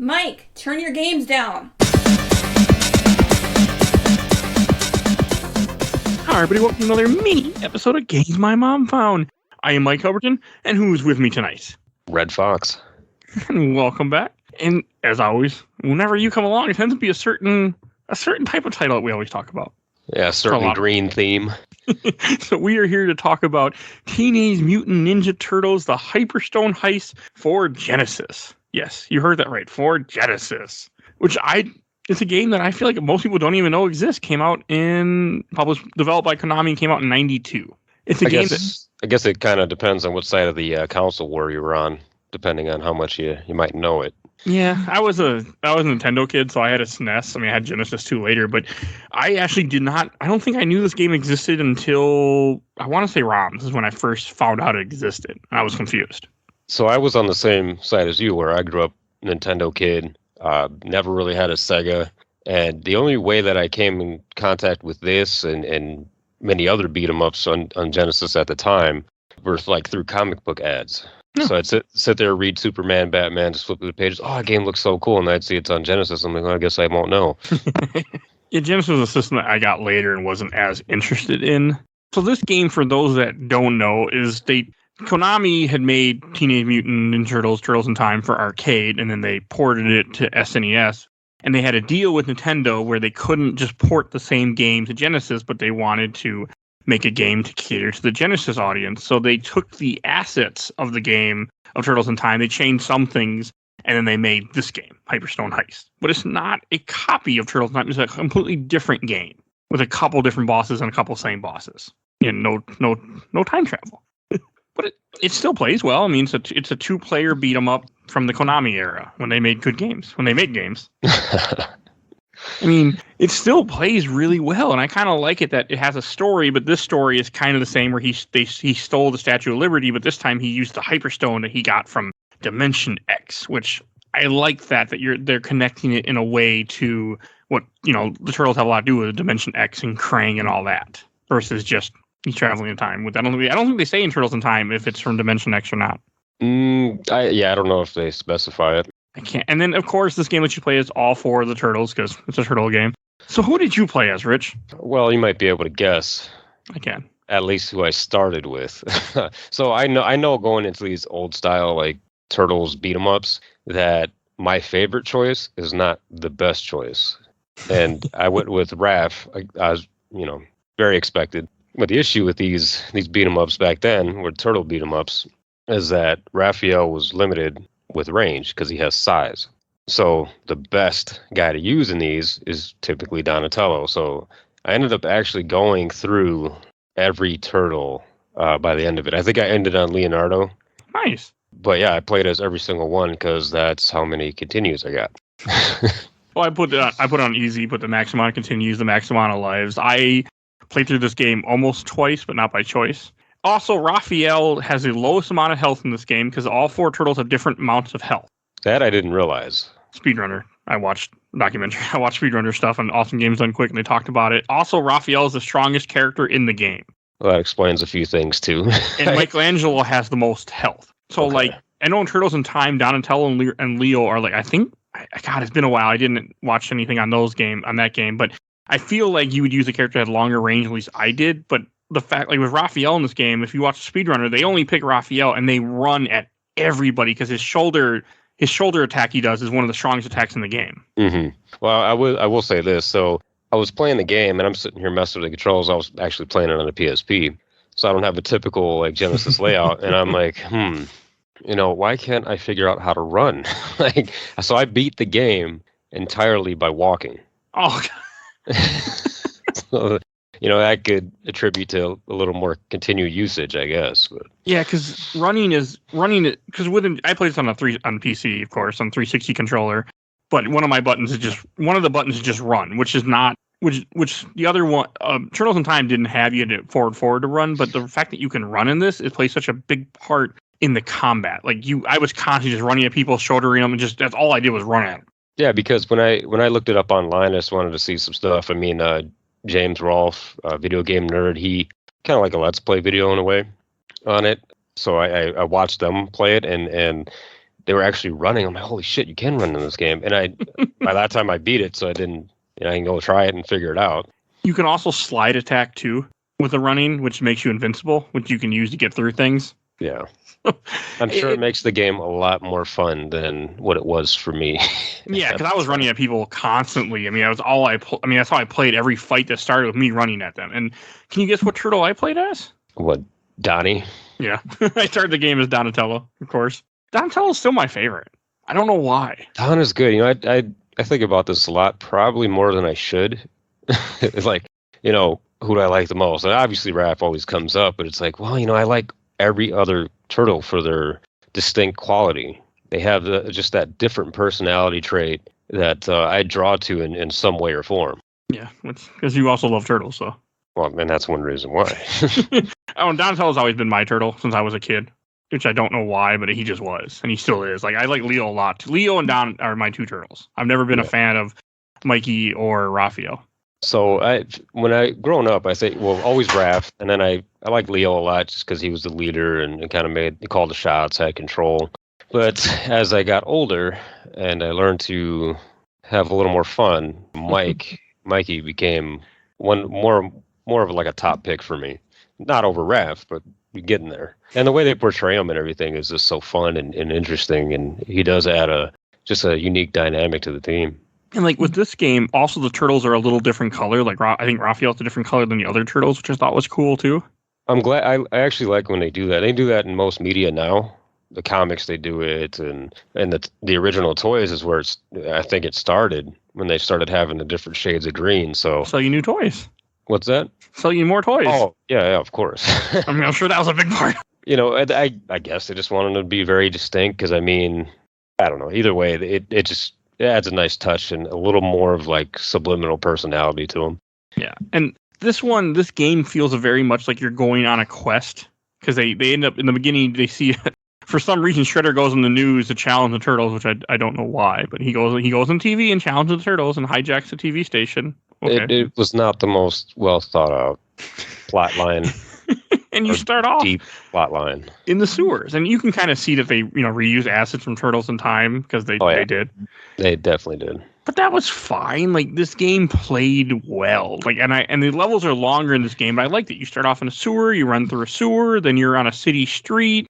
Mike, turn your games down. Hi, everybody. Welcome to another mini episode of Games My Mom Found. I am Mike Albertin, and who's with me tonight? Red Fox. And welcome back. And as always, whenever you come along, it tends to be a certain type of title that we always talk about. Yeah, a certain green theme. So we are here to talk about Teenage Mutant Ninja Turtles, the Hyperstone Heist for Gensis. Yes, you heard that right, for Gensis. It's a game that I feel like most people don't even know exists. Developed by Konami, and came out in '92. I guess it kind of depends on what side of the console war you were on, depending on how much you might know it. Yeah, I was a Nintendo kid, so I had a SNES. I mean, I had Genesis 2 later, but I actually did not. I don't think I knew this game existed until, I want to say ROM. This is when I first found out it existed. I was confused. So I was on the same side as you, where I grew up Nintendo kid, never really had a Sega, and the only way that I came in contact with this and many other beat 'em ups on Genesis at the time were like through comic book ads. No. So I'd sit there, read Superman, Batman, just flip through the pages. Oh, that game looks so cool, and I'd see it's on Genesis. I'm like, well, I guess I won't know. Yeah, Genesis was a system that I got later and wasn't as interested in. So this game, for those that don't know, is Konami had made Teenage Mutant Ninja Turtles, Turtles in Time for arcade, and then they ported it to SNES. And they had a deal with Nintendo where they couldn't just port the same game to Genesis, but they wanted to make a game to cater to the Genesis audience. So they took the assets of the game of Turtles in Time, they changed some things, and then they made this game, Hyperstone Heist. But it's not a copy of Turtles in Time. It's a completely different game with a couple different bosses and a couple same bosses. And no time travel. But it still plays well. I mean, it's a two-player beat 'em up from the Konami era when they made good games. When they made games. I mean, it still plays really well, and I kind of like it that it has a story, but this story is kind of the same where he stole the Statue of Liberty, but this time he used the Hyperstone that he got from Dimension X, which I like that they're connecting it in a way to what, the Turtles have a lot to do with Dimension X and Krang and all that, versus just he's traveling in time. I don't think they say in Turtles in Time if it's from Dimension X or not. I don't know if they specify it. I can't. And then, of course, this game lets you play as all four of the turtles because it's a turtle game. So who did you play as, Rich? Well, you might be able to guess. I can. At least who I started with. So I know going into these old style like Turtles beat 'em ups that my favorite choice is not the best choice. And I went with Raph. I was, very expected. But the issue with these beat 'em ups back then, were turtle beat 'em ups, is that Raphael was limited with range because he has size. So the best guy to use in these is typically Donatello. So I ended up actually going through every turtle by the end of it. I think I ended on Leonardo. Nice. But yeah, I played as every single one because that's how many continues I got. Well, I put it on easy, put the max amount of continues, the max amount of lives. I played through this game almost twice, but not by choice. Also, Raphael has the lowest amount of health in this game because all four turtles have different amounts of health. That I didn't realize. Speedrunner. I watched documentary. I watched speedrunner stuff on Awesome Games Done Quick, and they talked about it. Also, Raphael is the strongest character in the game. Well, that explains a few things, too. And Michelangelo has the most health. So, I know in Turtles in Time, Donatello and Leo are I think, God, it's been a while. I didn't watch anything on that game, but I feel like you would use a character that had longer range, at least I did, but the fact, with Raphael in this game, if you watch a speedrunner, they only pick Raphael and they run at everybody because his shoulder attack he does is one of the strongest attacks in the game. Mm-hmm. Well, I will say this. So I was playing the game and I'm sitting here messing with the controls. I was actually playing it on a PSP, so I don't have a typical Genesis layout. And I'm like, why can't I figure out how to run? So I beat the game entirely by walking. Oh, God. So, that could attribute to a little more continued usage, I guess. But. Yeah, because because I played this on PC, of course, on 360 controller. But one of the buttons is just run, which the other one, Turtles in Time didn't have. You had to forward to run, but the fact that you can run in this, it plays such a big part in the combat. I was constantly just running at people, shouldering them, and that's all I did was run at them. Yeah, because when I looked it up online, I just wanted to see some stuff. I mean, James Rolfe, video game nerd, he kind of like a Let's Play video in a way on it. So I watched them play it, and they were actually running. I'm like, holy shit, you can run in this game. And by that time I beat it, so I didn't, I can go try it and figure it out. You can also slide attack too with the running, which makes you invincible, which you can use to get through things. Yeah. I'm sure it makes the game a lot more fun than what it was for me. Yeah, because I was running at people constantly. I mean, that's how I played every fight that started with me running at them. And can you guess what turtle I played as? What, Donnie? Yeah, I started the game as Donatello, of course. Donatello's still my favorite. I don't know why. Don is good. I think about this a lot, probably more than I should. It's like, who do I like the most? And obviously Raph always comes up, but it's like, well, I like every other turtle for their distinct quality. They have just that different personality trait that I draw to in some way or form. Yeah, because you also love turtles, so. Well, and that's one reason why. Donatello's always been my turtle since I was a kid, which I don't know why, but he just was, and he still is. Like, I like Leo a lot. Leo and Don are my two turtles. I've never been a fan of Mikey or Raphael. So when I grown up, I say, well, always Raph, and then I like Leo a lot just because he was the leader and kind of he called the shots, had control. But as I got older and I learned to have a little more fun, Mikey became one more of like a top pick for me. Not over Raph, but getting there. And the way they portray him and everything is just so fun and interesting, and he does add just a unique dynamic to the team. And like with this game, also the turtles are a little different color. Like I think Raphael's a different color than the other turtles, which I thought was cool too. I'm glad. I actually like when they do that. They do that in most media now. The comics, they do it, and the original toys is where I think it started when they started having the different shades of green. So sell you new toys. What's that? Sell you more toys. Oh yeah, of course. I mean, I'm sure that was a big part. I guess they just wanted to be very distinct because I don't know. Either way, it just adds a nice touch and a little more of like subliminal personality to them. Yeah, and this game feels very much like you're going on a quest because they end up in the beginning. They see for some reason Shredder goes in the news to challenge the turtles, which I don't know why, but he goes on TV and challenges the turtles and hijacks the TV station. Okay. It was not the most well thought out plot line. And you start off deep plot line in the sewers, and you can kind of see that they reuse assets from Turtles in Time because they did. They definitely did. But that was fine. Like, this game played well. Like, and the levels are longer in this game, but I like that you start off in a sewer, you run through a sewer, then you're on a city street,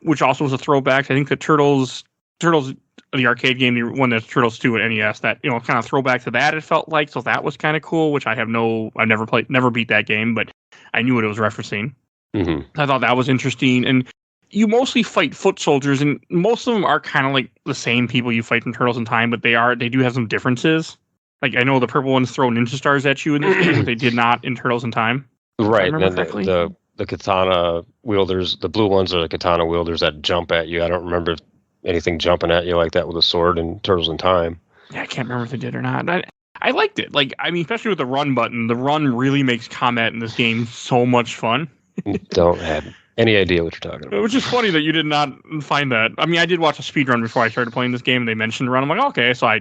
which also was a throwback. I think the Turtles, the arcade game, the one that's Turtles 2 at NES, that, kind of throwback to that, it felt like. So that was kind of cool, which I've never beat that game, but I knew what it was referencing. Mm-hmm. I thought that was interesting. And you mostly fight foot soldiers, and most of them are kind of like the same people you fight in Turtles in Time, but they do have some differences. Like, I know the purple ones throw ninja stars at you in this game, but they did not in Turtles in Time. Right, and then the katana wielders, the blue ones are the katana wielders that jump at you. I don't remember anything jumping at you like that with a sword in Turtles in Time. Yeah, I can't remember if they did or not. I liked it. Like, I mean, especially with the run button. The run really makes combat in this game so much fun. Don't have any idea what you're talking about. Which is funny that you did not find that. I mean, I did watch a speedrun before I started playing this game, and they mentioned run. I'm like, okay, so I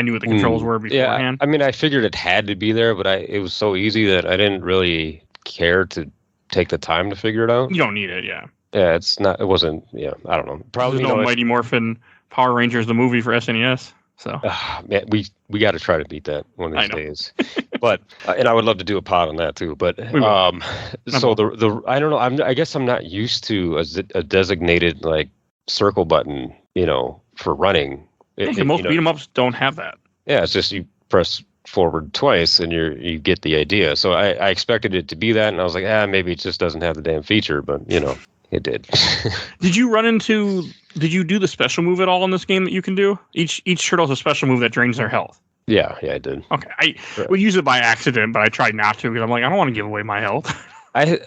knew what the controls were beforehand. Yeah, I mean, I figured it had to be there, but it was so easy that I didn't really care to take the time to figure it out. You don't need it, yeah. Yeah, it wasn't, I don't know. Probably There's no Mighty Morphin Power Rangers, the movie for SNES. So man, we got to try to beat that one of these days. But and I would love to do a pod on that too. But so the I don't know. I guess I'm not used to a designated like circle button, for running. Most beat 'em ups don't have that. Yeah, it's just you press forward twice and you get the idea. So I expected it to be that, and I was like, maybe it just doesn't have the damn feature. But it did. Did you do the special move at all in this game that you can do? Each turtle has a special move that drains their health. Yeah, I did. Okay, I would use it by accident, but I tried not to because I'm like, I don't want to give away my health. I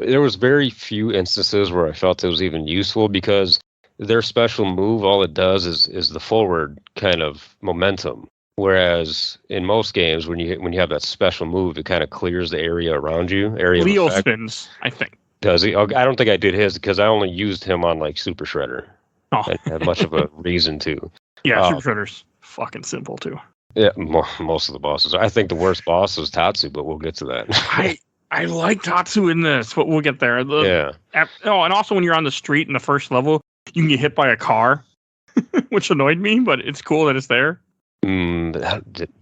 there was very few instances where I felt it was even useful because their special move, all it does is the forward kind of momentum. Whereas in most games, when you have that special move, it kind of clears the area around you. Leo spins, I think. Does he? I don't think I did his because I only used him on like Super Shredder. Oh. I didn't have much of a reason to. Yeah, Super Shredder's fucking simple too. Yeah, most of the bosses. I think the worst boss was Tatsu, but we'll get to that. I like Tatsu in this, but we'll get there. And also when you're on the street in the first level, you can get hit by a car, which annoyed me, but it's cool that it's there. Did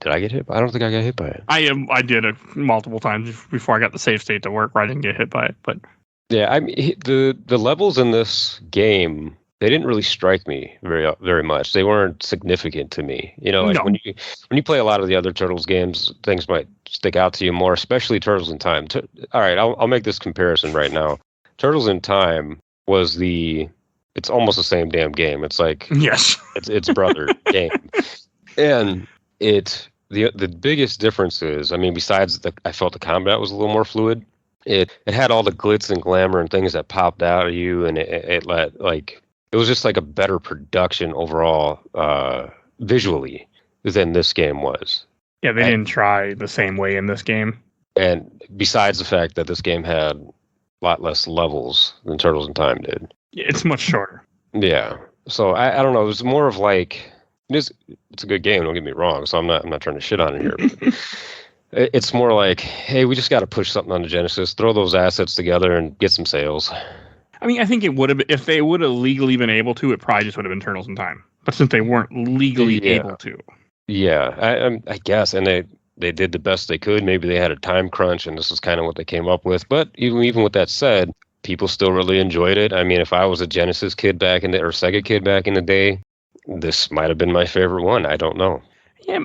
I get hit? I don't think I got hit by it. I did it multiple times before I got the save state to work where I didn't get hit by it. But yeah, I mean the levels in this game, they didn't really strike me very much. They weren't significant to me. Like when you play a lot of the other Turtles games, things might stick out to you more, especially Turtles in Time. All right, I'll make this comparison right now. Turtles in Time was it's almost the same damn game. It's like yes, it's brother game. And the biggest difference is, I mean, besides I felt the combat was a little more fluid. It had all the glitz and glamour and things that popped out of you, and it was just like a better production overall, visually than this game was. Yeah, they didn't try the same way in this game. And besides the fact that this game had a lot less levels than Turtles in Time did. It's much shorter. Yeah. So I don't know. It was more of like. It's a good game, don't get me wrong, so I'm not trying to shit on it here. But it's more like, hey, we just got to push something on the Genesis, throw those assets together, and get some sales. I mean, I think it would have, if they would have legally been able to, it probably just would have been Turtles in Time. But since they weren't legally able to. Yeah, I guess, and they did the best they could. Maybe they had a time crunch, and this is kind of what they came up with. But even with that said, people still really enjoyed it. I mean, if I was a Genesis kid or Sega kid back in the day, this might have been my favorite one. I don't know. Yeah,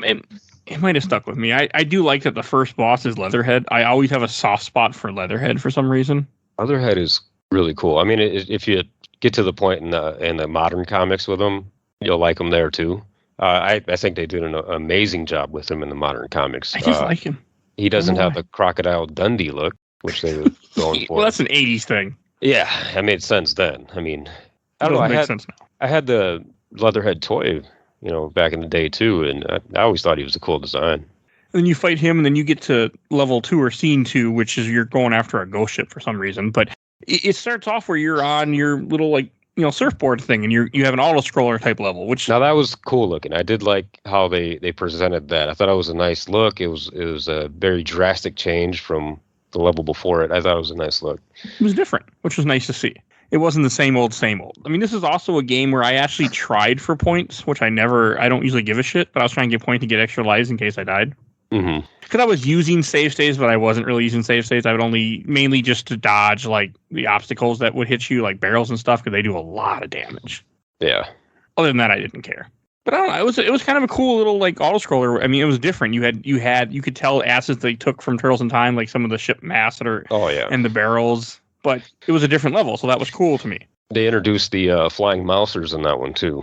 it might have stuck with me. I do like that the first boss is Leatherhead. I always have a soft spot for Leatherhead for some reason. Leatherhead is really cool. I mean, if you get to the point in the modern comics with him, you'll like him there too. I think they did an amazing job with him in the modern comics. I just like him. He doesn't have the Crocodile Dundee look, which they were going for. Well, that's an 80s thing. Yeah, it made sense then. I mean, I don't know. I had the Leatherhead toy, back in the day too, and I always thought he was a cool design. And then you fight him, and then you get to level 2 or scene 2, which is you're going after a ghost ship for some reason. But it starts off where you're on your little surfboard thing, and you have an auto scroller type level. Which now that was cool looking. I did like how they presented that. I thought it was a nice look. It was a very drastic change from the level before it. I thought it was a nice look. It was different, which was nice to see. It wasn't the same old. I mean, this is also a game where I actually tried for points, which I don't usually give a shit, but I was trying to get points to get extra lives in case I died. Mm-hmm. Because I was using save states, but I wasn't really using save states. I would mainly just to dodge like the obstacles that would hit you, like barrels and stuff, because they do a lot of damage. Yeah. Other than that, I didn't care. But I don't know. It was kind of a cool little like auto scroller. I mean, it was different. You could tell assets they took from Turtles in Time, like some of the ship masts and the barrels. But it was a different level, so that was cool to me. They introduced the flying mousers in that one, too.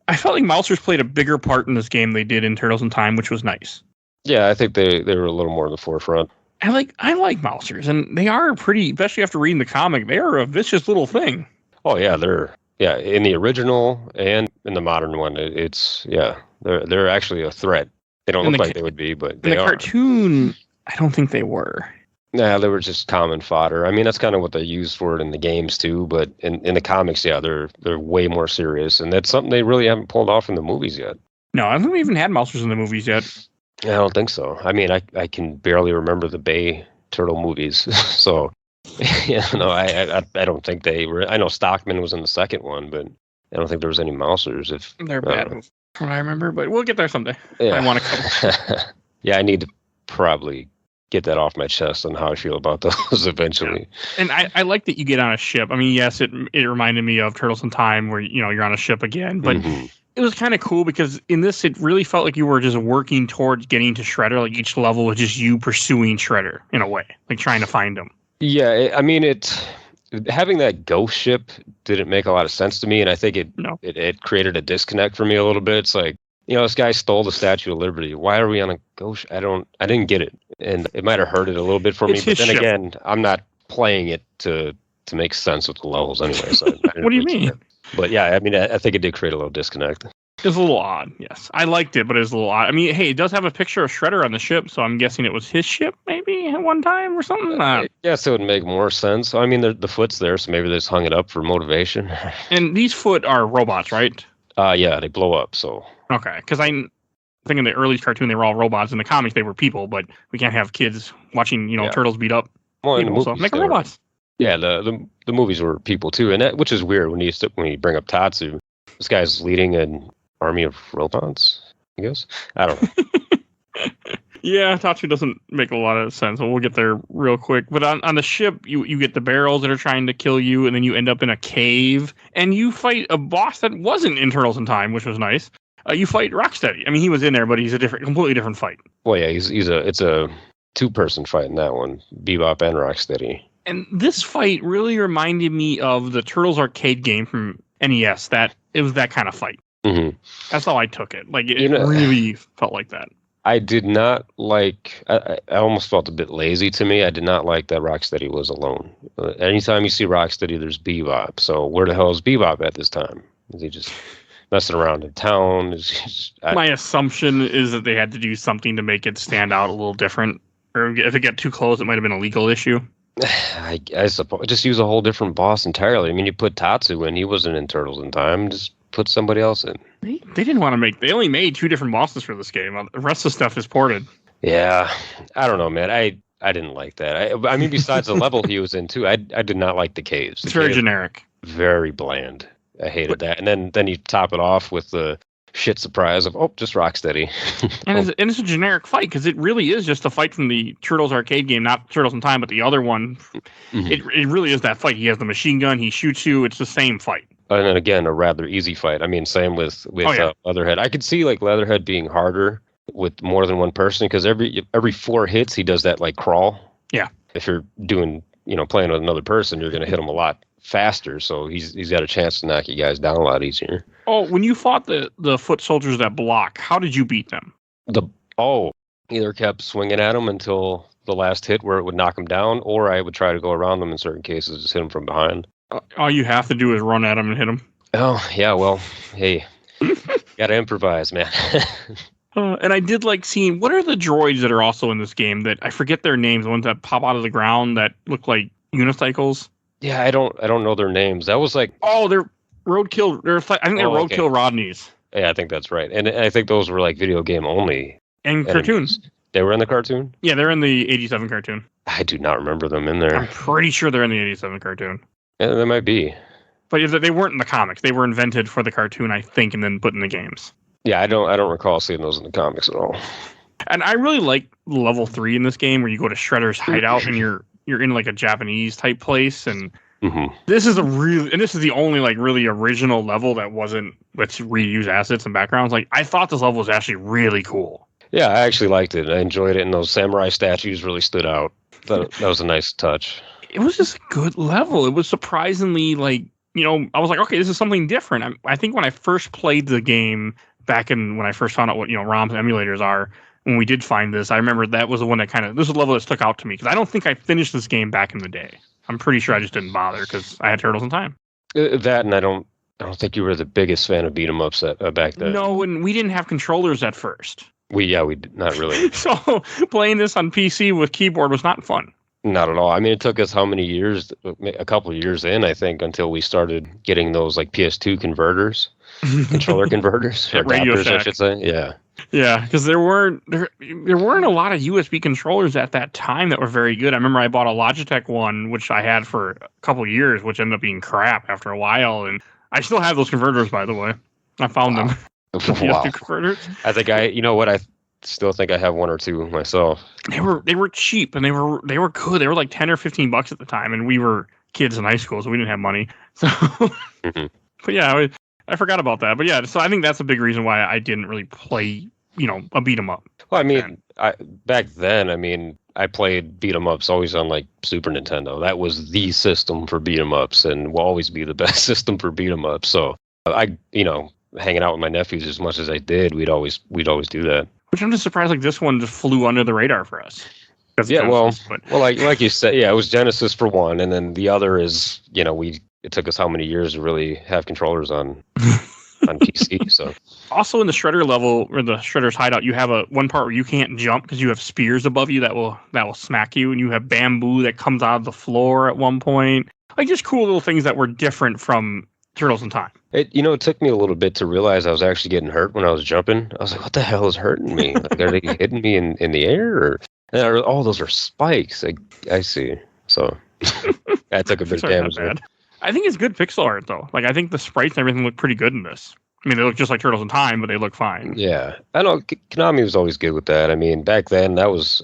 I felt like mousers played a bigger part in this game they did in Turtles in Time, which was nice. Yeah, I think they were a little more in the forefront. I like mousers, and they are pretty, especially after reading the comic, they are a vicious little thing. Oh, yeah, in the original and in the modern one, they're actually a threat. They don't look like they would be, but they are. In the cartoon, I don't think they were. Nah, they were just common fodder. I mean, that's kind of what they used for it in the games too. But in the comics, yeah, they're way more serious, and that's something they really haven't pulled off in the movies yet. No, I haven't even had mousers in the movies yet. I don't think so. I mean, I can barely remember the Bay Turtle movies, so I don't think they were. I know Stockman was in the second one, but I don't think there was any mousers. They're bad, from what I remember, but we'll get there someday. Yeah. I want to come. Yeah, I need to probably get that off my chest on how I feel about those eventually. Yeah. And I like that you get on a ship. I mean, yes, it reminded me of Turtles in Time where, you're on a ship again, but it was kind of cool because in this, it really felt like you were just working towards getting to Shredder. Like each level was just you pursuing Shredder in a way, like trying to find him. Yeah. I mean, having that ghost ship didn't make a lot of sense to me. And I think it created a disconnect for me a little bit. It's like, this guy stole the Statue of Liberty. Why are we on a ghost? I didn't get it. And it might have hurt it a little bit for me. But then again, I'm not playing it to make sense with the levels anyway. So what do you mean? But yeah, I mean, I think it did create a little disconnect. It was a little odd, yes. I liked it, but it was a little odd. I mean, hey, it does have a picture of Shredder on the ship, so I'm guessing it was his ship maybe at one time or something? Yes, it would make more sense. I mean, the foot's there, so maybe they just hung it up for motivation. And these foot are robots, right? Yeah, they blow up, so... Okay, because I think in the early cartoon they were all robots. In the comics they were people, but we can't have kids watching, turtles beat up people, so make them robots. Yeah, the movies were people too, and which is weird when you bring up Tatsu. This guy's leading an army of robots, I guess. I don't know. Yeah, Tatsu doesn't make a lot of sense, and we'll get there real quick. But on the ship, you get the barrels that are trying to kill you, and then you end up in a cave, and you fight a boss that wasn't in Turtles in Time, which was nice. You fight Rocksteady. I mean, he was in there, but he's a completely different fight. Well, yeah, it's a two-person fight in that one, Bebop and Rocksteady. And this fight really reminded me of the Turtles arcade game from NES. That it was that kind of fight. Mm-hmm. That's how I took it. Like it really felt like that. I did not like. I almost felt a bit lazy to me. I did not like that Rocksteady was alone. Anytime you see Rocksteady, there's Bebop. So where the hell is Bebop at this time? Is he just messing around in town? My assumption is that they had to do something to make it stand out a little different. Or if it got too close, it might have been a legal issue. I suppose just use a whole different boss entirely. I mean, you put Tatsu in; he wasn't in Turtles in Time. Just put somebody else in. They didn't want to make. They only made 2 different bosses for this game. The rest of the stuff is ported. Yeah, I don't know, man. I didn't like that. I mean, besides the level he was in too, I did not like the caves. It's very generic. Very bland. I hated that. And then you top it off with the shit surprise of just Rocksteady. And it's a generic fight because it really is just a fight from the Turtles arcade game, not Turtles in Time, but the other one. Mm-hmm. It really is that fight. He has the machine gun. He shoots you. It's the same fight. And then again, a rather easy fight. I mean, same with Leatherhead. I could see like Leatherhead being harder with more than one person because every 4 hits he does that like crawl. Yeah. If you're doing playing with another person, you're going to hit him a lot faster. So he's got a chance to knock you guys down a lot easier. Oh, when you fought the foot soldiers that block, how did you beat them? Either kept swinging at them until the last hit where it would knock them down, or I would try to go around them in certain cases, just hit them from behind. All you have to do is run at them and hit them. Oh, yeah, well, hey, gotta improvise, man. And I did like seeing, what are the droids that are also in this game that I forget their names, the ones that pop out of the ground that look like unicycles? Yeah, I don't know their names. That was like... Oh, they're Roadkill. I think they're Roadkill Rodneys. Yeah, I think that's right. And I think those were like video game only. And cartoons. They were in the cartoon? Yeah, they're in the 87 cartoon. I do not remember them in there. I'm pretty sure they're in the 87 cartoon. Yeah, they might be. But they weren't in the comics. They were invented for the cartoon, I think, and then put in the games. Yeah, I don't recall seeing those in the comics at all. And I really like level 3 in this game where you go to Shredder's hideout and you're in like a Japanese type place, and this is the only like really original level that wasn't let's reuse assets and backgrounds. Like I thought this level was actually really cool. Yeah, I actually liked it. I enjoyed it, and those samurai statues really stood out. That was a nice touch. It was just a good level. It was surprisingly like, I was like, okay, this is something different. I think when I first played the game back when I first found out what, ROMs and emulators are, when we did find this, I remember that was the one that this was the level that stuck out to me because I don't think I finished this game back in the day. I'm pretty sure I just didn't bother because I had Turtles in Time. That, and I don't think you were the biggest fan of beat 'em ups back then. No, and we didn't have controllers at first. We did not really. So playing this on PC with keyboard was not fun. Not at all. I mean, it took us how many years? A couple of years in, I think, until we started getting those like PS2 converters, controller converters, or adapters, I should say. Yeah. Yeah, because there weren't a lot of USB controllers at that time that were very good. I remember I bought a Logitech one, which I had for a couple of years, which ended up being crap after a while. And I still have those converters, by the way. I found them. Wow. Converters. I think I still think I have one or two myself. They were cheap and they were good. They were like $10 or $15 at the time, and we were kids in high school, so we didn't have money. So, but yeah, I forgot about that. But yeah, so I think that's a big reason why I didn't really play, a beat 'em up. Well, I mean, back then, I played beat 'em ups always on like Super Nintendo. That was the system for beat 'em ups, and will always be the best system for beat 'em ups. So hanging out with my nephews as much as I did, we'd always do that. Which I'm just surprised, like this one just flew under the radar for us. Yeah, Genesis, like you said, yeah, it was Genesis for one, and then the other is, it took us how many years to really have controllers on PC. So also in the Shredder level or the Shredder's hideout, you have one part where you can't jump because you have spears above you that will smack you, and you have bamboo that comes out of the floor at one point. Like just cool little things that were different from Turtles in Time. It took me a little bit to realize I was actually getting hurt when I was jumping. I was like, what the hell is hurting me? Like, are they hitting me in the air? Those are spikes. I see. So I took a bit of damage. I think it's good pixel art though. Like I think the sprites and everything look pretty good in this. I mean, they look just like Turtles in Time, but they look fine. Yeah, I know Konami was always good with that. I mean, back then it was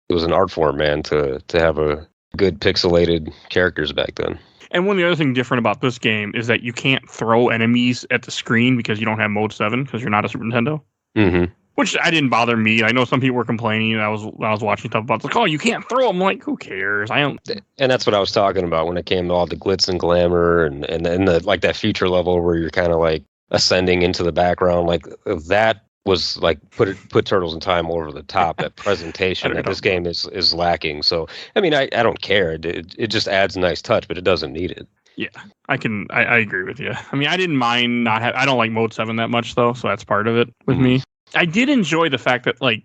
an art form, man, to have a good pixelated characters back then. And one of the other things different about this game is that you can't throw enemies at the screen because you don't have Mode 7 because you're not a Super Nintendo. Mm-hmm. Which I didn't bother me. I know some people were complaining. I was watching stuff about it's like, oh, you can't throw them. I'm like, who cares? I don't. And that's what I was talking about when it came to all the glitz and glamour and the like that future level where you're kind of like ascending into the background. Like that was like put Turtles in Time over the top. That presentation that this game is lacking. So I mean, I don't care. It just adds a nice touch, but it doesn't need it. Yeah, I agree with you. I mean, I didn't mind not I don't like Mode 7 that much though, so that's part of it with me. I did enjoy the fact that like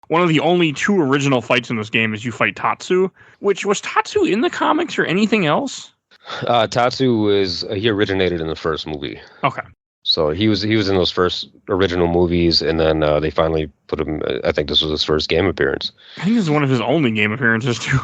one of the only two original fights in this game is you fight Tatsu, which was Tatsu in the comics or anything else? Tatsu he originated in the first movie. Okay. So he was in those first original movies, and then they finally put him. I think this was his first game appearance. I think this is one of his only game appearances too.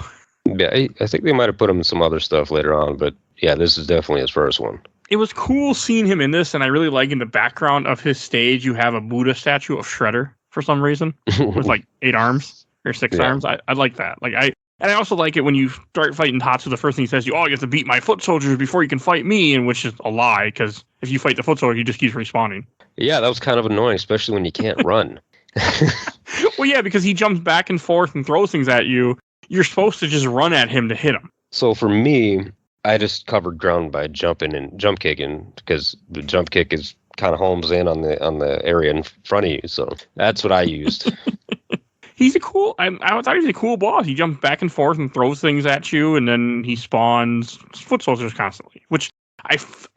Yeah, I think they might have put him in some other stuff later on, but yeah, this is definitely his first one. It was cool seeing him in this, and I really like in the background of his stage, you have a Buddha statue of Shredder for some reason with like 8 arms or 6 arms. I like that. Like I also like it when you start fighting Tatsu. The first thing he says, you have to beat my foot soldiers before you can fight me, and which is a lie because if you fight the foot soldier, he just keeps respawning. Yeah, that was kind of annoying, especially when you can't run. Well, yeah, because he jumps back and forth and throws things at you. You're supposed to just run at him to hit him. So for me, I just covered ground by jumping and jump kicking because the jump kick is kind of homes in on the area in front of you. So that's what I used. He's a cool. I thought he was a cool boss. He jumps back and forth and throws things at you, and then he spawns foot soldiers constantly, which I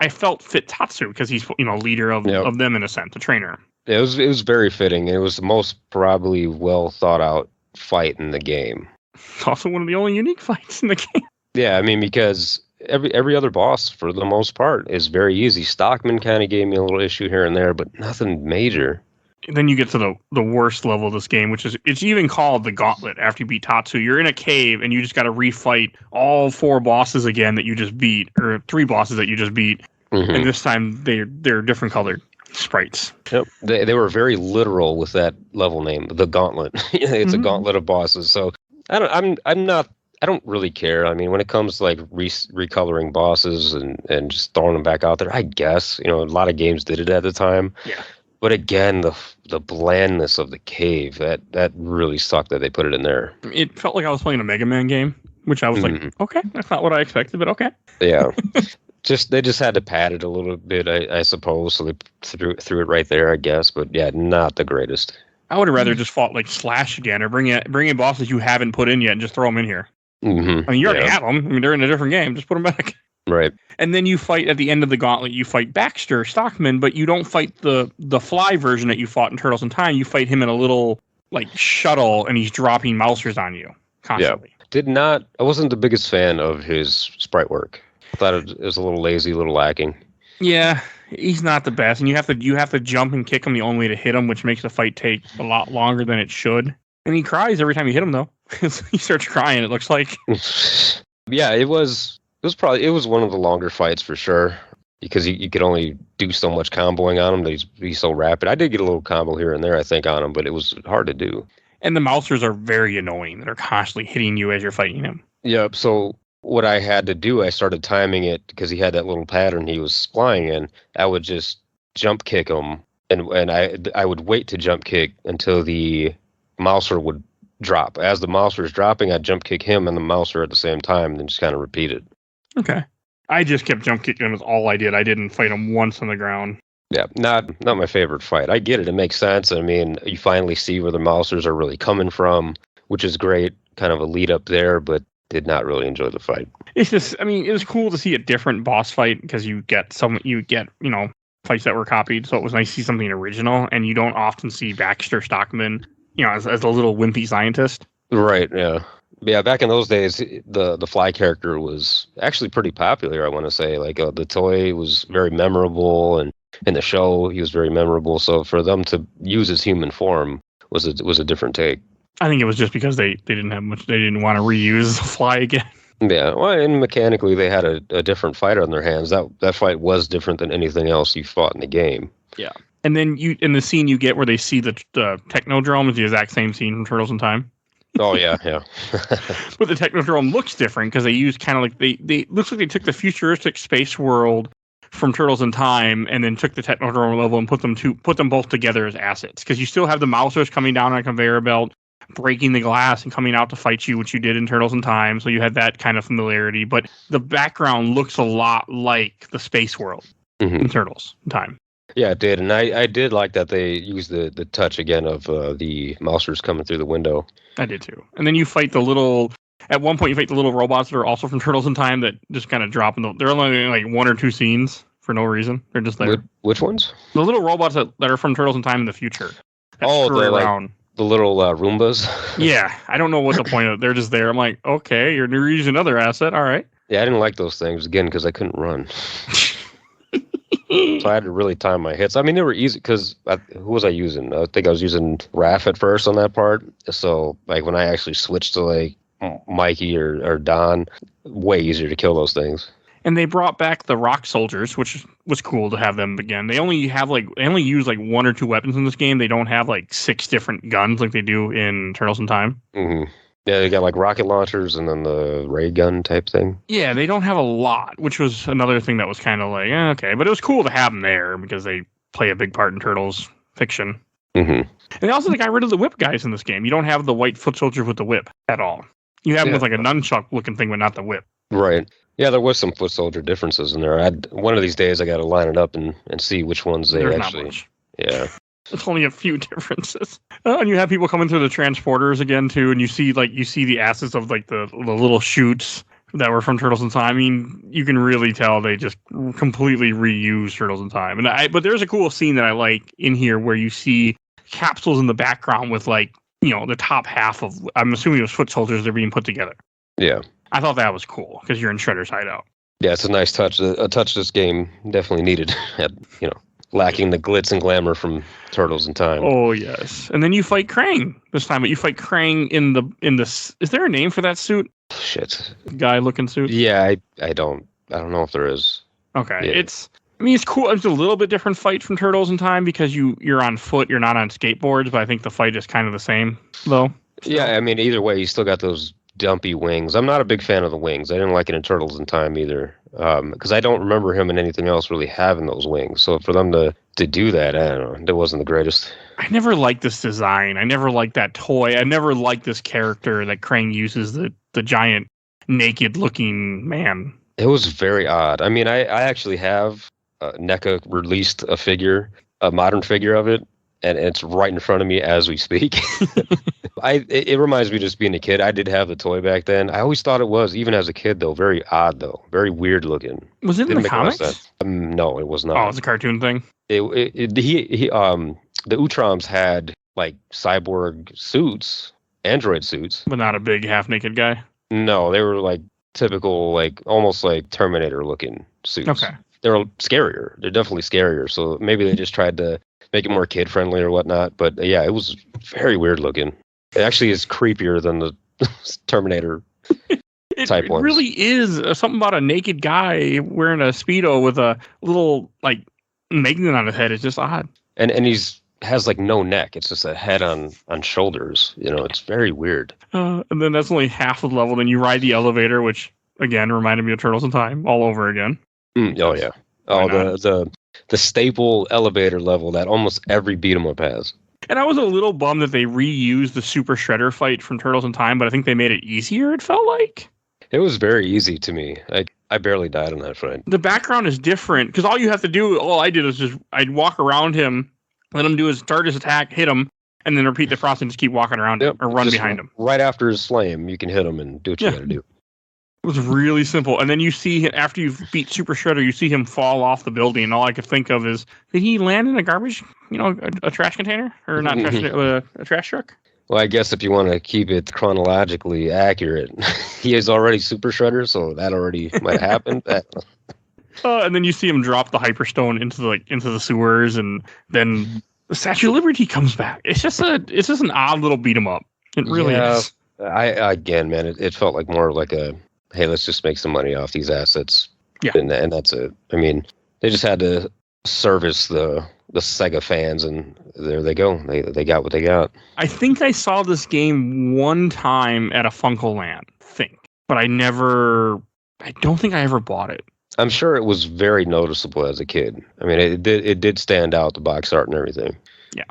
felt fit Tatsu because he's leader of them in a sense, a trainer. It was very fitting. It was the most probably well thought out fight in the game. It's also one of the only unique fights in the game. Yeah, I mean because every other boss for the most part is very easy. Stockman kind of gave me a little issue here and there, but nothing major. And then you get to the worst level of this game, which is it's even called the Gauntlet. After you beat Tatsu, you're in a cave and you just got to refight all 4 bosses again that you just beat, or 3 bosses that you just beat, and this time they're different colored sprites. Yep, they were very literal with that level name, the Gauntlet. It's a gauntlet of bosses. So I don't really care. I mean, when it comes to like recoloring bosses and just throwing them back out there, I guess a lot of games did it at the time. Yeah. But again, the blandness of the cave, that really sucked that they put it in there. It felt like I was playing a Mega Man game, which I was like, okay, that's not what I expected, but okay. Yeah. They just had to pad it a little bit, I suppose, so they threw it right there, I guess. But yeah, not the greatest. I would have rather just fought like Slash again, or bring in bosses you haven't put in yet and just throw them in here. Mm-hmm. I mean, you already have them. I mean, they're in a different game. Just put them back. Right. And then you fight at the end of the Gauntlet. You fight Baxter Stockman, but you don't fight the fly version that you fought in Turtles in Time. You fight him in a little like shuttle, and he's dropping mousers on you constantly. Yeah. I wasn't the biggest fan of his sprite work. I thought it was a little lazy, a little lacking. Yeah, he's not the best, and you have to jump and kick him the only way to hit him, which makes the fight take a lot longer than it should. And he cries every time you hit him, though. He starts crying. It looks like. Yeah, it was one of the longer fights for sure because you could only do so much comboing on him. He's so rapid. I did get a little combo here and there, I think, on him, but it was hard to do. And the mousers are very annoying. They're constantly hitting you as you're fighting him. Yep. So what I had to do, I started timing it because he had that little pattern he was flying in. I would just jump kick him, and I would wait to jump kick until the mouser would drop. As the mouser is dropping, I'd jump kick him and the mouser at the same time, and then just kind of repeat it. Okay. I just kept jump kicking him. Was all I did. I didn't fight him once on the ground. Yeah, not my favorite fight. I get it. It makes sense. I mean, you finally see where the mousers are really coming from, which is great. Kind of a lead up there, but did not really enjoy the fight. It's just, I mean, it was cool to see a different boss fight because you get fights that were copied. So it was nice to see something original, and you don't often see Baxter Stockman, as a little wimpy scientist. Right. Yeah. Yeah, back in those days, the Fly character was actually pretty popular, I want to say. Like, the toy was very memorable, and in the show, he was very memorable. So for them to use his human form was a different take. I think it was just because they didn't have much. They didn't want to reuse the Fly again. Yeah, well, and mechanically they had a different fight on their hands. That fight was different than anything else you fought in the game. Yeah. And then in the scene you get where they see the Technodrome is the exact same scene from Turtles in Time. Oh yeah. But the Technodrome looks different because they use kind of like they looks like they took the futuristic space world from Turtles in Time and then took the Technodrome level and put them both together as assets. Because you still have the Mousers coming down on a conveyor belt, breaking the glass and coming out to fight you, which you did in Turtles in Time. So you had that kind of familiarity. But the background looks a lot like the space world in Turtles in Time. Yeah, it did, and I did like that they used the touch again of the Mousers coming through the window. I did too. And then you fight at one point you fight the little robots that are also from Turtles in Time that just kind of drop they're only like one or two scenes for no reason. They're just there. Which ones? The little robots that are from Turtles in Time in the future. The little Roombas. Yeah, I don't know what the point of. They're just there. I'm like, okay, you're using another asset. All right. Yeah, I didn't like those things again because I couldn't run. So I had to really time my hits. I mean, they were easy because who was I using? I think I was using Raph at first on that part. So like when I actually switched to like Mikey or Don, way easier to kill those things. And they brought back the rock soldiers, which was cool to have them again. They only use like one or two weapons in this game. They don't have like 6 different guns like they do in Turtles in Time. Mm-hmm. Yeah, they got like rocket launchers and then the ray gun type thing. Yeah, they don't have a lot, which was another thing that was kind of like, okay. But it was cool to have them there because they play a big part in Turtles fiction. Mm-hmm. And they also got rid of the whip guys in this game. You don't have the white foot soldiers with the whip at all. You have them with like a nunchuck looking thing, but not the whip. Right. Yeah, there was some foot soldier differences in there. One of these days I got to line it up and see which ones There's actually. Not much. Yeah. It's only a few differences. And you have people coming through the transporters again too, and you see the assets of like the little chutes that were from Turtles in Time. I mean, you can really tell they just completely reused Turtles in Time. But there's a cool scene that I like in here where you see capsules in the background with like, the top half of, I'm assuming it was foot soldiers, they're being put together. Yeah. I thought that was cool because you're in Shredder's hideout. Yeah, it's a nice touch. A touch this game definitely needed. Lacking the glitz and glamour from Turtles in Time. Oh yes, and then you fight Krang this time. But you fight Krang in the. Is there a name for that suit? Shit. Guy looking suit. Yeah, I don't know if there is. Okay, yeah. It's cool. It's a little bit different fight from Turtles in Time because you're on foot. You're not on skateboards, but I think the fight is kind of the same though. Yeah, I mean either way, you still got those dumpy wings. I'm not a big fan of the wings. I didn't like it in Turtles in Time either, because I don't remember him in anything else really having those wings. So for them to do that, I don't know. It wasn't the greatest. I never liked this design. I never liked that toy. I never liked this character that Krang uses, the giant naked looking man. It was very odd. I mean, I actually have NECA released a modern figure of it, and it's right in front of me as we speak. It reminds me of just being a kid. I did have the toy back then. I always thought it was, even as a kid, though, very odd, though. Very weird looking. Was it in the comics? No, it was not. Oh, it's a cartoon thing? The Utroms had, like, cyborg suits, android suits. But not a big half-naked guy? No, they were, like, typical, like, almost like Terminator-looking suits. Okay. They're scarier. They're definitely scarier. So maybe they just tried to make it more kid-friendly or whatnot. But, yeah, it was very weird looking. It actually is creepier than the Terminator type ones. It really is something about a naked guy wearing a Speedo with a little, like, magnet on his head. It's just odd. And has, like, no neck. It's just a head on shoulders. It's very weird. And then that's only half of the level. Then you ride the elevator, which, again, reminded me of Turtles in Time all over again. Oh, yeah. The staple elevator level that almost every beat-em-up has. And I was a little bummed that they reused the Super Shredder fight from Turtles in Time, but I think they made it easier, it felt like. It was very easy to me. I barely died on that fight. The background is different, because all I did was I'd walk around him, let him start his attack, hit him, and then repeat the process and just keep walking around him, or run behind him. Right after his slam, you can hit him and do what you gotta do. It was really simple. And then you see him, after you've beat Super Shredder, you see him fall off the building. And all I could think of is, did he land in a garbage, a trash container? Or not a trash truck? Well, I guess if you want to keep it chronologically accurate, he is already Super Shredder, so that already might happen. And then you see him drop the Hyperstone into the sewers, and then the Statue of Liberty comes back. It's just an odd little beat 'em up. It really is. Again, man, it felt like more like a hey, let's just make some money off these assets. Yeah. And that's it. I mean, they just had to service the Sega fans, and there they go. They got what they got. I think I saw this game one time at a Funkoland, but I don't think I ever bought it. I'm sure it was very noticeable as a kid. I mean, it did stand out, the box art and everything. Yeah.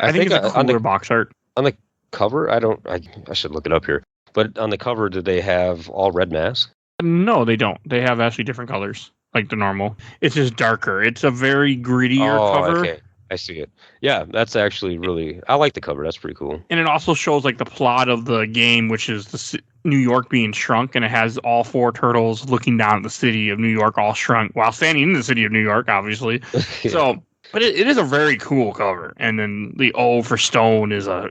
I think it's a cooler box art. On the cover, I should look it up here. But on the cover, did they have all red masks? No, they don't. They have actually different colors, like the normal. It's just darker. It's a very grittier cover. Okay. I see it. Yeah, that's actually really... I like the cover. That's pretty cool. And it also shows like the plot of the game, which is New York being shrunk, and it has all 4 turtles looking down at the city of New York, all shrunk, while standing in the city of New York, obviously. Yeah. So, but it is a very cool cover. And then the O for stone is a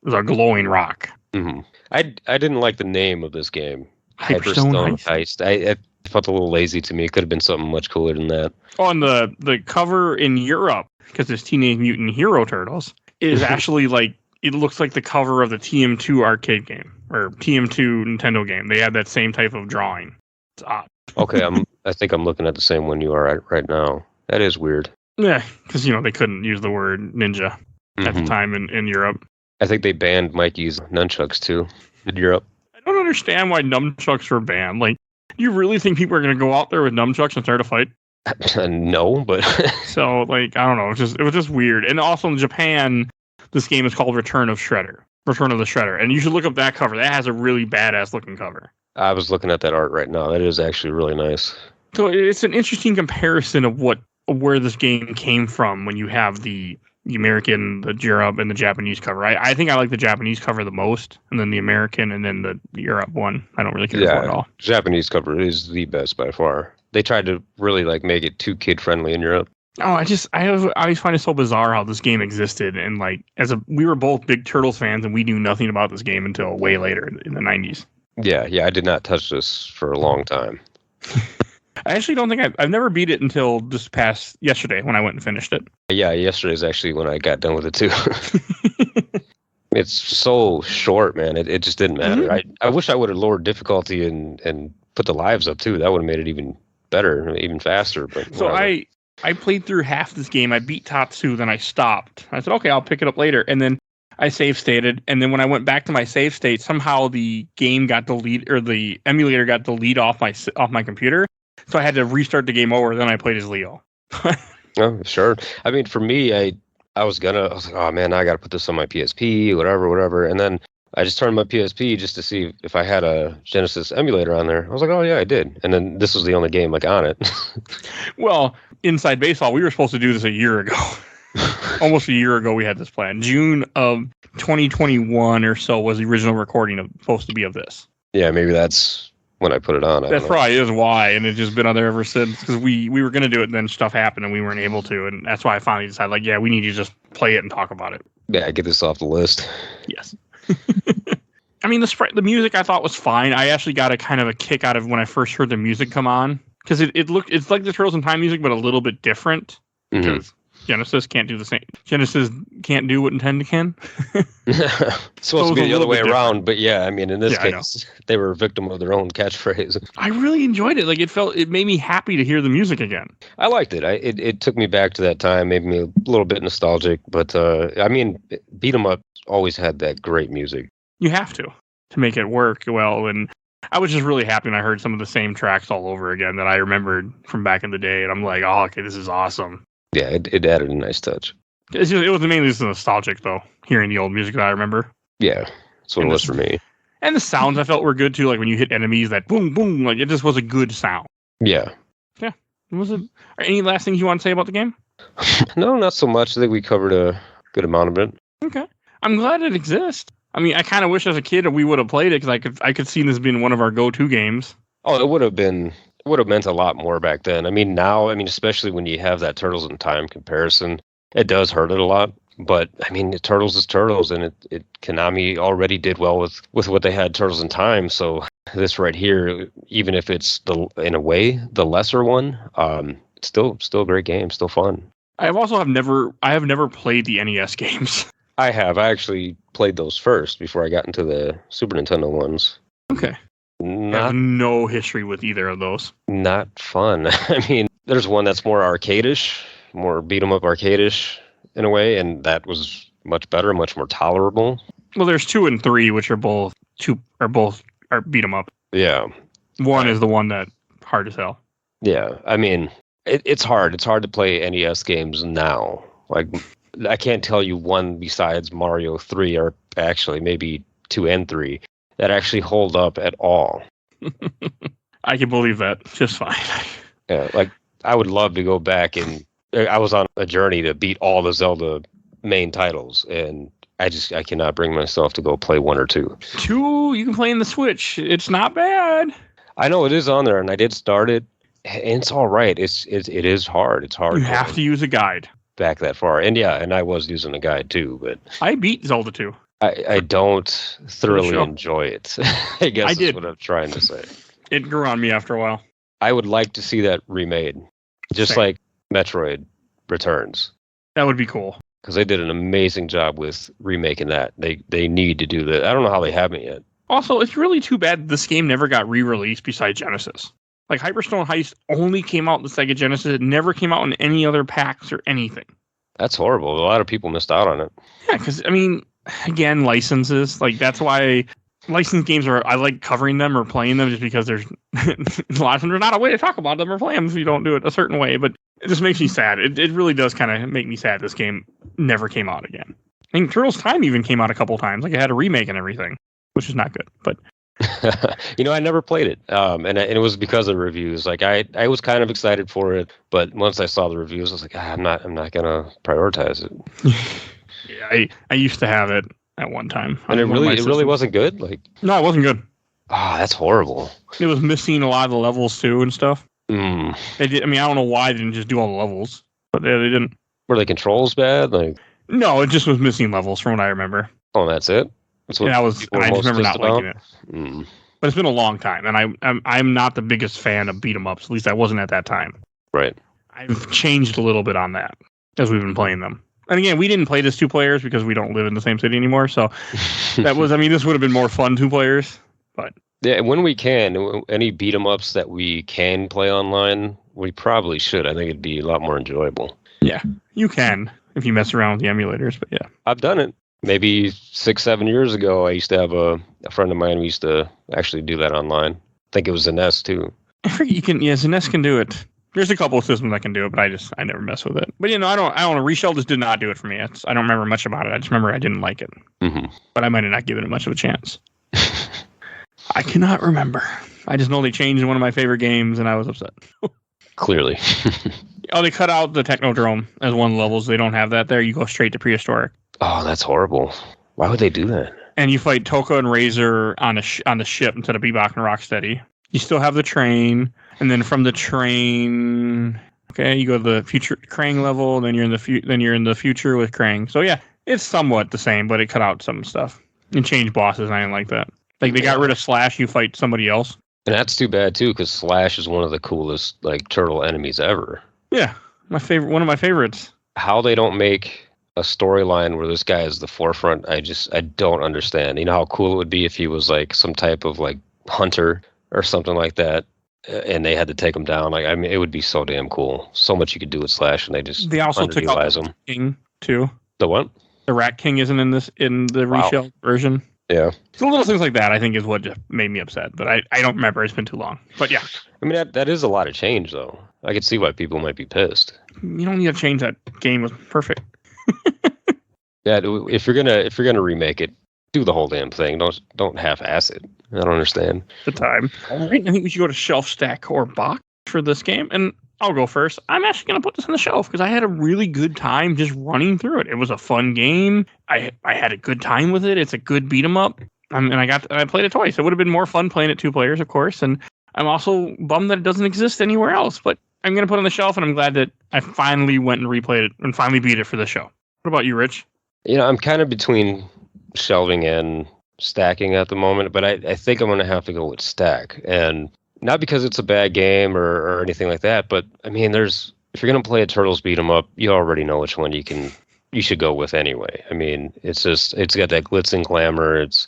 glowing rock. Mm-hmm. I didn't like the name of this game. Hyperstone Heist. I felt a little lazy to me. It could have been something much cooler than that. Oh, and the cover in Europe, because it's Teenage Mutant Hero Turtles, is actually like, it looks like the cover of the TM2 arcade game, or TM2 Nintendo game. They had that same type of drawing. It's odd. Okay, I think I'm looking at the same one you are right now. That is weird. Yeah, because, they couldn't use the word ninja at the time in Europe. I think they banned Mikey's nunchucks, too, in Europe. I don't understand why nunchucks were banned. Like, do you really think people are going to go out there with nunchucks and start a fight? No, but... So, like, I don't know. It was just weird. And also in Japan, this game is called Return of the Shredder. And you should look up that cover. That has a really badass looking cover. I was looking at that art right now. That is actually really nice. So it's an interesting comparison of where this game came from when you have the American, the Europe, and the Japanese cover. I think I like the Japanese cover the most, and then the American, and then the Europe one. I don't really care for it at all. Japanese cover is the best by far. They tried to really make it too kid friendly in Europe. Oh, I always find it so bizarre how this game existed, and like we were both big Turtles fans, and we knew nothing about this game until way later in the 90s. Yeah, I did not touch this for a long time. I actually don't think I've never beat it until this past yesterday when I went and finished it. Yeah, yesterday is actually when I got done with it too. It's so short, man. It just didn't matter. Mm-hmm. I wish I would have lowered difficulty and put the lives up too. That would have made it even better, even faster. But so I played through half this game. I beat Tatsu, then I stopped. I said, okay, I'll pick it up later. And then I save stated. And then when I went back to my save state, somehow the game got deleted, or the emulator got deleted off my computer. So I had to restart the game over. Then I played as Leo. Oh, sure. I mean, for me, I was like, oh man, I got to put this on my PSP, whatever. And then I just turned my PSP just to see if I had a Gensis emulator on there. I was like, oh yeah, I did. And then this was the only game on it. Well, Inside Baseball, we were supposed to do this a year ago. Almost a year ago, we had this plan. June of 2021 or so was the original recording supposed to be of this. Yeah, maybe that's when I put it on. That probably is why, and it's just been on there ever since, because we were going to do it, and then stuff happened, and we weren't able to, and that's why I finally decided, like, yeah, we need to just play it and talk about it. Yeah, get this off the list. Yes. I mean, the music I thought was fine. I actually got a kind of a kick out of when I first heard the music come on, because it's like the Turtles in Time music, but a little bit different, because Genesis can't do the same. Genesis can't do what Nintendo can. It's supposed to be the other way around, but yeah, I mean, in this case, they were a victim of their own catchphrase. I really enjoyed it. Like, it made me happy to hear the music again. I liked it. It took me back to that time, made me a little bit nostalgic, but I mean, Beat 'em Up always had that great music. You have to make it work well, and I was just really happy when I heard some of the same tracks all over again that I remembered from back in the day, and I'm like, oh, okay, this is awesome. Yeah, it added a nice touch. It was mainly just nostalgic, though, hearing the old music that I remember. Yeah, that's what it was for me. And the sounds I felt were good, too. Like, when you hit enemies, that boom, boom, like, it just was a good sound. Yeah. Yeah. Any last things you want to say about the game? No, not so much. I think we covered a good amount of it. Okay. I'm glad it exists. I mean, I kind of wish as a kid we would have played it, because I could see this being one of our go-to games. Oh, it would have meant a lot more back then. I mean, now, especially when you have that Turtles in Time comparison, it does hurt it a lot. But, I mean, Turtles is Turtles, and Konami already did well with what they had Turtles in Time. So this right here, even if it's, in a way, the lesser one, it's still a great game, still fun. I have never played the NES games. I have. I actually played those first before I got into the Super Nintendo ones. Okay. I have no history with either of those. Not fun. I mean, there's one that's more arcadish, more beat 'em up arcadish in a way, and that was much better, much more tolerable. Well, there's 2 and 3, which are both beat 'em up. Yeah. 1 is the one that hard as hell. Yeah. I mean, it's hard. It's hard to play NES games now. Like, I can't tell you one besides Mario 3, or actually maybe 2 and 3, that actually hold up at all. I can believe that just fine. Yeah, like, I would love to go back, and I was on a journey to beat all the Zelda main titles, and I cannot bring myself to go play 1 or 2. 2, you can play in the Switch. It's not bad. I know it is on there, and I did start it, and it's all right. It is hard. It's hard. You have to use a guide. Back that far, and yeah, and I was using a guide too, but I beat Zelda 2. I don't thoroughly enjoy it. I guess that's what I'm trying to say. It grew on me after a while. I would like to see that remade, just like Metroid Returns. That would be cool. Because they did an amazing job with remaking that. They need to do that. I don't know how they haven't yet. Also, it's really too bad this game never got re-released besides Genesis. Like, Hyperstone Heist only came out in the Sega Genesis. It never came out in any other packs or anything. That's horrible. A lot of people missed out on it. Yeah, because, I mean, again, licenses. Like, that's why licensed games I like covering them or playing them, just because there's a lot of times there's not a way to talk about them or play them if you don't do it a certain way. But it just makes me sad. It really does kind of make me sad this game never came out again. I mean, Turtles Time even came out a couple times. Like, it had a remake and everything, which is not good. But I never played it, and it was because of reviews. Like, I was kind of excited for it, but once I saw the reviews, I was like, I'm not gonna prioritize it. Yeah, I used to have it at one time, and it really wasn't good. Like, no, it wasn't good. That's horrible. It was missing a lot of the levels too and stuff. They did. I mean, I don't know why they didn't just do all the levels, but they didn't. Were the controls bad? Like, no, it just was missing levels from what I remember. Oh, that's it. That's what I just remember not liking it. But it's been a long time, and I'm not the biggest fan of beat 'em ups. At least I wasn't at that time. Right. I've changed a little bit on that as we've been playing them. And again, we didn't play this 2 players because we don't live in the same city anymore. So that was, I mean, this would have been more fun 2 players. But yeah, when we can, any beat 'em ups that we can play online, we probably should. I think it'd be a lot more enjoyable. Yeah, you can if you mess around with the emulators. But yeah, I've done it. Maybe 6-7 years ago, I used to have a friend of mine who used to actually do that online. I think it was Ines too. I forget you can. Yes, Ines can do it. There's a couple of systems that can do it, but I never mess with it. But I don't know. Reshell just did not do it for me. I don't remember much about it. I just remember I didn't like it. Mm-hmm. But I might have not given it much of a chance. I cannot remember. I just know they changed one of my favorite games, and I was upset. Clearly. Oh, they cut out the Technodrome as one of the levels. They don't have that there. You go straight to prehistoric. Oh, that's horrible. Why would they do that? And you fight Toka and Razor on the ship instead of Bebop and Rocksteady. You still have the train, and then from the train, okay, you go to the future Krang level. Then you're in the future with Krang. So yeah, it's somewhat the same, but it cut out some stuff and changed bosses. I didn't like that. Like, they got rid of Slash. You fight somebody else. And that's too bad too, because Slash is one of the coolest turtle enemies ever. Yeah, one of my favorites. How they don't make a storyline where this guy is the forefront, I don't understand. You know how cool it would be if he was some type of hunter or something like that, and they had to take him down. I mean, it would be so damn cool. So much you could do with Slash, and they also took out the King too. The what? The Rat King isn't in the reshell version. Yeah. So little things like that, I think, is what just made me upset. But I don't remember. It's been too long. But yeah. I mean, that is a lot of change, though. I could see why people might be pissed. You don't need to change that. Game was perfect. Yeah, if you're gonna remake it, do the whole damn thing. Don't half-ass it. I don't understand. The time. All right, I think we should go to shelf, stack, or box for this game. And I'll go first. I'm actually going to put this on the shelf because I had a really good time just running through it. It was a fun game. I had a good time with it. It's a good beat 'em up. And I played it twice. It would have been more fun playing it 2 players, of course. And I'm also bummed that it doesn't exist anywhere else. But I'm going to put it on the shelf, and I'm glad that I finally went and replayed it and finally beat it for the show. What about you, Rich? I'm kind of between shelving and stacking at the moment, but I think I'm going to have to go with stack. And not because it's a bad game or anything like that, but I mean, if you're going to play a Turtles beat 'em up, you already know which one you should go with anyway. I mean, it's got that glitz and glamour. It's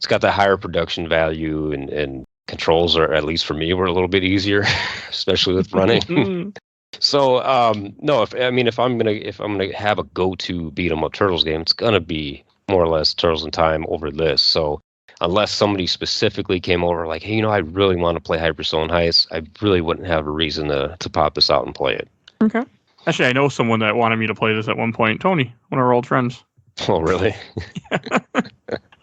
got the higher production value, and controls are, at least for me, were a little bit easier, especially with running. So no, if I'm gonna have a go-to beat 'em up Turtles game, it's gonna be more or less Turtles in Time over this. So unless somebody specifically came over like, hey, I really want to play Hyperzone Heist, I really wouldn't have a reason to pop this out and play it. Okay. Actually, I know someone that wanted me to play this at one point. Tony, one of our old friends. Oh, really?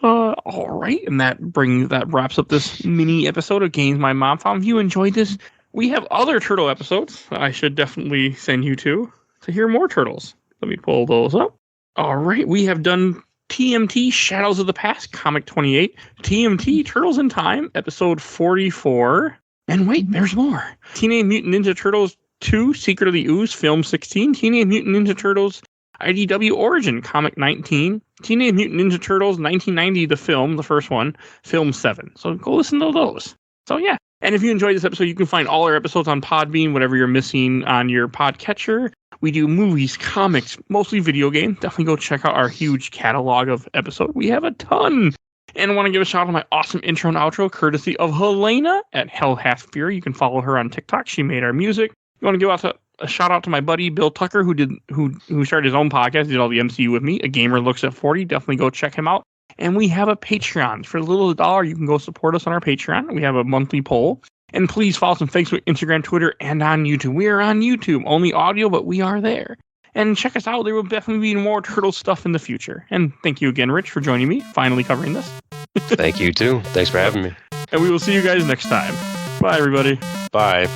All right, and that wraps up this mini episode of Games My Mom Found. If you enjoyed this, we have other Turtle episodes I should definitely send you to hear more Turtles. Let me pull those up. All right, we have done TMT Shadows of the Past, Comic 28, TMT Turtles in Time, episode 44. And wait, there's more. Teenage Mutant Ninja Turtles 2, Secret of the Ooze, film 16, Teenage Mutant Ninja Turtles IDW Origin, comic 19, Teenage Mutant Ninja Turtles 1990, the film, the first one, film 7. So go listen to those. So yeah. And if you enjoyed this episode, you can find all our episodes on Podbean, whatever you're missing on your podcatcher. We do movies, comics, mostly video games. Definitely go check out our huge catalog of episodes. We have a ton. And I want to give a shout out to my awesome intro and outro, courtesy of Helena at Hell Hath Fury. You can follow her on TikTok. She made our music. You want to give a shout out to my buddy Bill Tucker, who started his own podcast, did all the MCU with me. A Gamer Looks at 40. Definitely go check him out. And we have a Patreon. For a little $1, you can go support us on our Patreon. We have a monthly poll. And please follow us on Facebook, Instagram, Twitter, and on YouTube. We are on YouTube. Only audio, but we are there. And check us out. There will definitely be more Turtle stuff in the future. And thank you again, Rich, for joining me, finally covering this. Thank you, too. Thanks for having me. And we will see you guys next time. Bye, everybody. Bye.